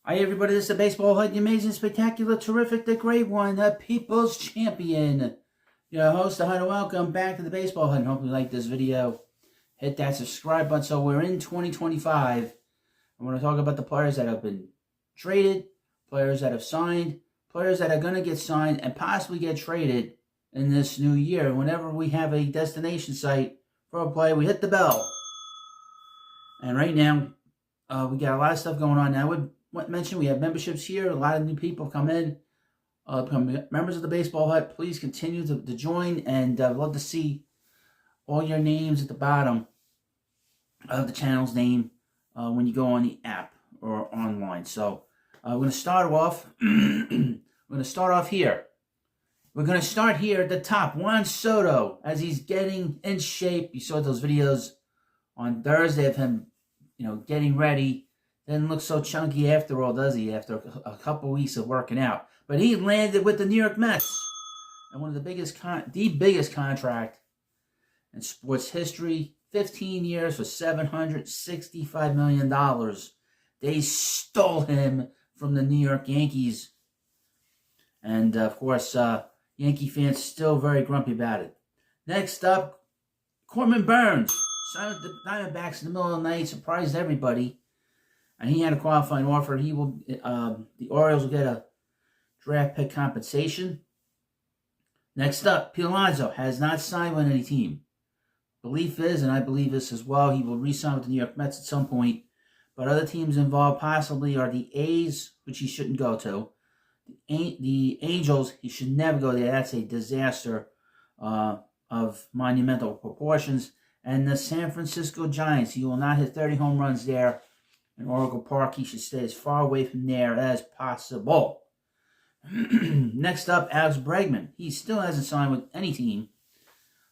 Hi everybody, this is the Baseball Hut, the amazing, spectacular, terrific, the great one, the People's Champion. Your host, the Hut, and welcome back to the Baseball Hut. Hope you like this video. Hit that subscribe button. So we're in 2025. I want to talk about the players that have been traded, players that have signed, players that are going to get signed and possibly get traded in this new year. Whenever we have a destination site for a player, we hit the bell. And right now, we got a lot of stuff going on now. Mentioned we have memberships here. A lot of new people come in, become members of the Baseball Hut. Please continue to join, and I'd love to see all your names at the bottom of the channel's name when you go on the app or online. So we're going to start off. We're going to start off here. We're going to start here at the top. Juan Soto, as he's getting in shape. You saw those videos on Thursday of him, getting ready. Doesn't look so chunky after all, does he? After a couple weeks of working out, but he landed with the New York Mets, and one of the biggest contract in sports history. 15 years for $765 million. They stole him from the New York Yankees, and of course, Yankee fans still very grumpy about it. Next up, Corbin Burns signed with the Diamondbacks in the middle of the night, surprised everybody. And he had a qualifying offer. He will. The Orioles will get a draft pick compensation. Next up, Pete Alonso has not signed with any team. Belief is, and I believe this as well, he will re-sign with the New York Mets at some point. But other teams involved possibly are the A's, which he shouldn't go to. The Angels, he should never go there. That's a disaster of monumental proportions. And the San Francisco Giants, he will not hit 30 home runs there. In Oracle Park, he should stay as far away from there as possible. Next up, Alex Bregman. He still hasn't signed with any team.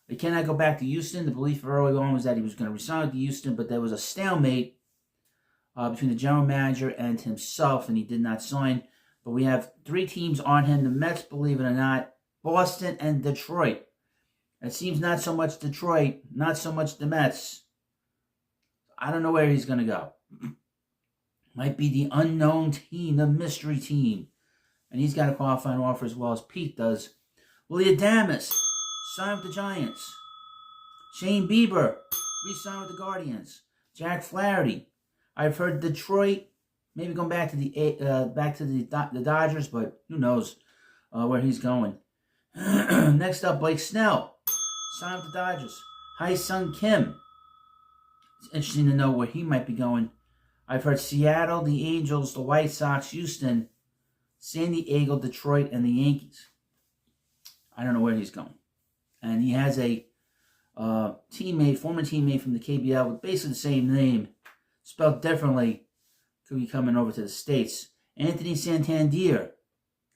He cannot go back to Houston. The belief early on was that he was going to resign with Houston, but there was a stalemate between the general manager and himself, and he did not sign. But we have 3 teams on him. The Mets, believe it or not, Boston, and Detroit. It seems not so much Detroit, not so much the Mets. I don't know where he's going to go. Might be the unknown team, the mystery team. And he's got a qualifying offer as well as Pete does. Willie Adames signed with the Giants. Shane Bieber re-signed with the Guardians. Jack Flaherty. I've heard Detroit maybe going back to the Dodgers, but who knows where he's going. Next up, Blake Snell signed with the Dodgers. Hai-Sung Kim. It's interesting to know where he might be going. I've heard Seattle, the Angels, the White Sox, Houston, San Diego, Detroit, and the Yankees. I don't know where he's going. And he has a former teammate from the KBL with basically the same name, spelled differently, could be coming over to the States. Anthony Santander.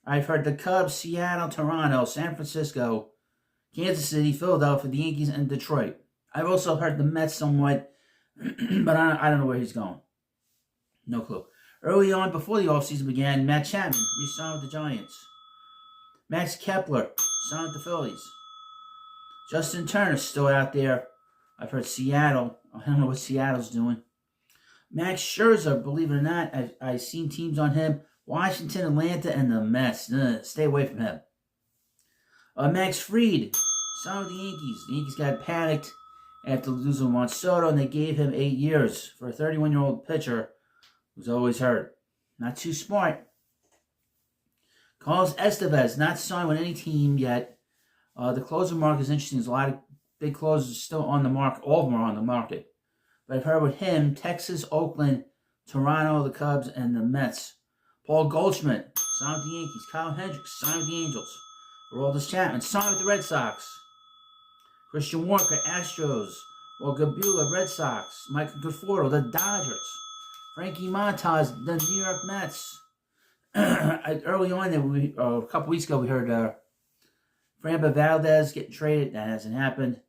I've heard the Cubs, Seattle, Toronto, San Francisco, Kansas City, Philadelphia, the Yankees, and Detroit. I've also heard the Mets somewhat, but I don't know where he's going. No clue. Early on, before the offseason began, Matt Chapman re-signed with the Giants. Max Kepler signed with the Phillies. Justin Turner's still out there. I've heard Seattle. I don't know what Seattle's doing. Max Scherzer, believe it or not, I've seen teams on him. Washington, Atlanta, and the Mets. Stay away from him. Max Fried signed with the Yankees. The Yankees got panicked after losing Juan Soto, and they gave him 8 years for a 31-year-old pitcher who's always hurt. Not too smart. Carlos Estevez, not signed with any team yet. The closer market is interesting. There's a lot of big closers still on the market. All of them are on the market. But I've heard with him, Texas, Oakland, Toronto, the Cubs, and the Mets. Paul Goldschmidt, signed with the Yankees. Kyle Hendricks, signed with the Angels. Aroldis Chapman, signed with the Red Sox. Christian Walker, Astros. Olga Beulah, Red Sox. Michael Conforto, the Dodgers. Frankie Montas, the New York Mets. Early on, a couple weeks ago, we heard Framber Valdez getting traded. That hasn't happened.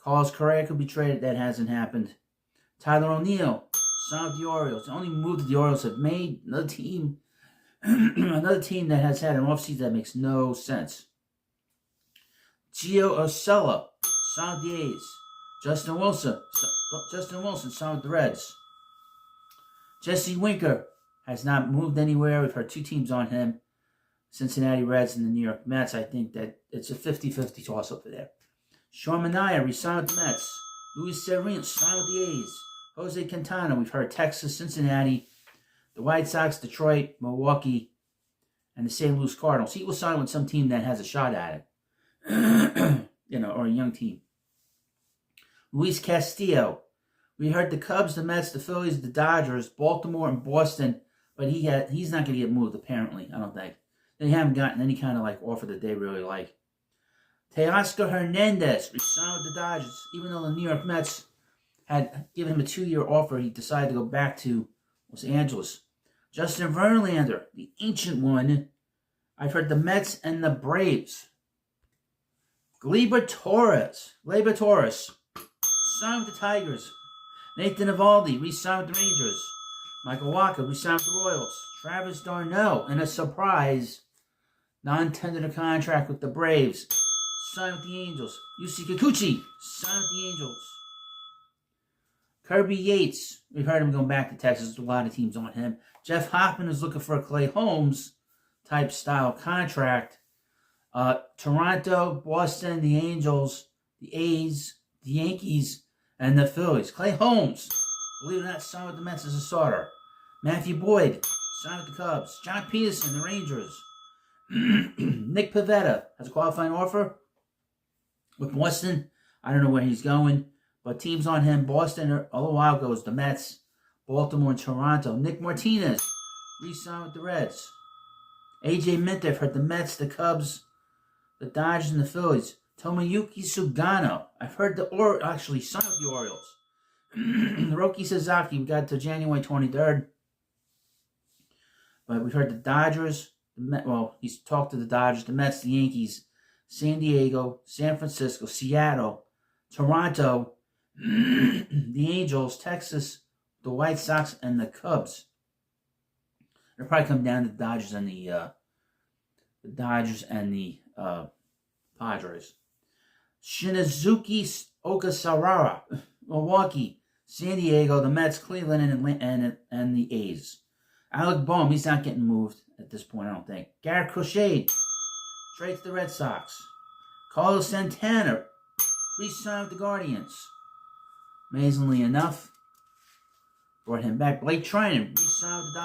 Carlos Correa could be traded. That hasn't happened. Tyler O'Neill signed with the Orioles. The only move that the Orioles have made. Another team that has had an offseason that makes no sense. Gio Urshela signed with the A's. Justin Wilson signed with the Reds. Jesse Winker has not moved anywhere. We've heard 2 teams on him, Cincinnati Reds and the New York Mets. I think that it's a 50-50 toss over there. Sean Manaea re-signed with the Mets. Luis Severino signed with the A's. Jose Quintana, we've heard Texas, Cincinnati, the White Sox, Detroit, Milwaukee, and the St. Louis Cardinals. He will sign with some team that has a shot at it, or a young team. Luis Castillo. We heard the Cubs, the Mets, the Phillies, the Dodgers, Baltimore, and Boston, but he's not going to get moved, apparently, I don't think. They haven't gotten any kind of offer that they really like. Teoscar Hernandez re-signed with the Dodgers. Even though the New York Mets had given him a 2-year offer, he decided to go back to Los Angeles. Justin Verlander, the ancient one. I've heard the Mets and the Braves. Gleyber Torres, signed with the Tigers. Nathan Eovaldi re-signed with the Rangers. Michael Wacha re-signed with the Royals. Travis d'Arnaud, in a surprise, non-tender contract with the Braves. Signed with the Angels. Yusei Kikuchi signed with the Angels. Kirby Yates, we've heard him going back to Texas. There's a lot of teams on him. Jeff Hoffman is looking for a Clay Holmes type style contract. Toronto, Boston, the Angels, the A's, the Yankees, and the Phillies. Clay Holmes, believe it or not, signed with the Mets as a starter. Matthew Boyd signed with the Cubs. John Peterson, the Rangers. Nick Pivetta has a qualifying offer with Boston. I don't know where he's going, but teams on him. Boston, a little while ago, was the Mets, Baltimore, and Toronto. Nick Martinez re-signed with the Reds. AJ Minter, I've heard the Mets, the Cubs, the Dodgers, and the Phillies. Tomoyuki Sugano, I've heard actually signed with the Orioles. Hiroki Sasaki, we got to January 23rd. But we've heard the Dodgers, he's talked to the Dodgers, the Mets, the Yankees, San Diego, San Francisco, Seattle, Toronto, the Angels, Texas, the White Sox, and the Cubs. It'll probably come down to the Dodgers and the Padres. Shinizuki Okasawara, Milwaukee, San Diego, the Mets, Cleveland, and the A's. Alec Boehm, he's not getting moved at this point, I don't think. Garrett Crochet, trade to the Red Sox. Carlos Santana, re-signed with the Guardians. Amazingly enough, brought him back. Blake Trinan, re-signed with the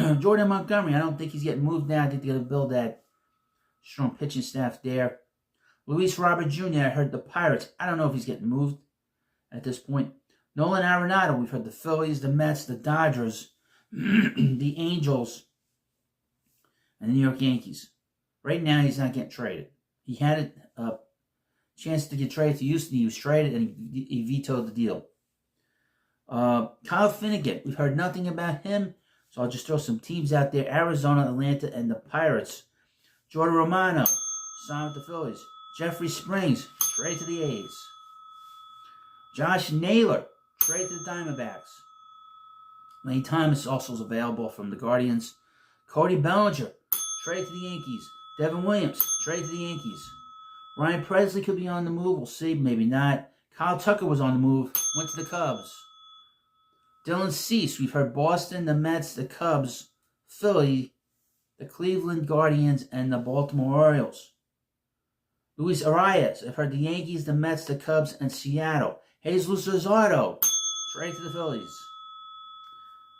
Dodgers. Jordan Montgomery, I don't think he's getting moved now. I think they're going to build that strong pitching staff there. Luis Robert Jr., I heard the Pirates. I don't know if he's getting moved at this point. Nolan Arenado, we've heard the Phillies, the Mets, the Dodgers, the Angels, and the New York Yankees. Right now, he's not getting traded. He had a chance to get traded to Houston. He was traded, and he vetoed the deal. Kyle Finnegan, we've heard nothing about him, so I'll just throw some teams out there. Arizona, Atlanta, and the Pirates. Jordan Romano, signed with the Phillies. Jeffrey Springs, trade to the A's. Josh Naylor, trade to the Diamondbacks. Lane Thomas also is available from the Guardians. Cody Bellinger, trade to the Yankees. Devin Williams, trade to the Yankees. Ryan Presley could be on the move. We'll see, maybe not. Kyle Tucker was on the move, went to the Cubs. Dylan Cease, we've heard Boston, the Mets, the Cubs, Philly, the Cleveland Guardians, and the Baltimore Orioles. Luis Arias, I've heard the Yankees, the Mets, the Cubs, and Seattle. Jesus Luzardo, trade to the Phillies.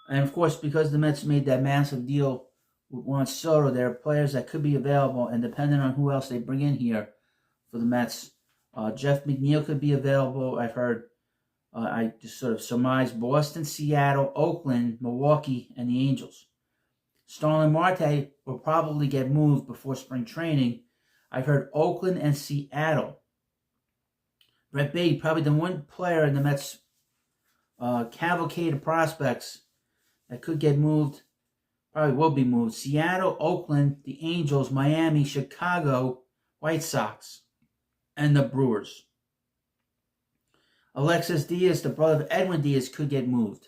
And of course, because the Mets made that massive deal with Juan Soto, there are players that could be available, and depending on who else they bring in here for the Mets, Jeff McNeil could be available. I've heard, I just sort of surmised Boston, Seattle, Oakland, Milwaukee, and the Angels. Starling Marte will probably get moved before spring training. I've heard Oakland and Seattle. Brett Baty, probably the one player in the Mets cavalcade of prospects that could get moved, probably will be moved. Seattle, Oakland, the Angels, Miami, Chicago, White Sox, and the Brewers. Alexis Diaz, the brother of Edwin Diaz, could get moved.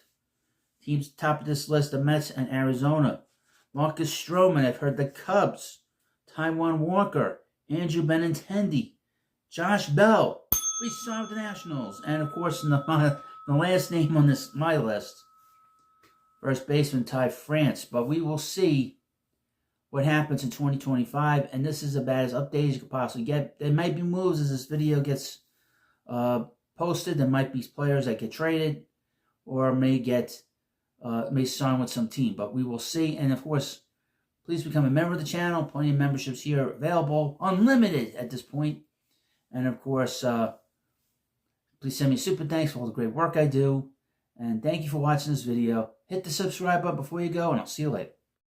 Teams top of this list, the Mets and Arizona. Marcus Stroman, I've heard the Cubs. Taijuan Walker, Andrew Benintendi, Josh Bell, re-signed with the Nationals. And of course, the last name on my list, First baseman Ty France. But we will see what happens in 2025. And this is about as updated as you could possibly get. There might be moves as this video gets posted. There might be players that get traded or may sign with some team. But we will see. And of course, please become a member of the channel. Plenty of memberships here available. Unlimited at this point. And of course, please send me a super thanks for all the great work I do. And thank you for watching this video. Hit the subscribe button before you go, and I'll see you later.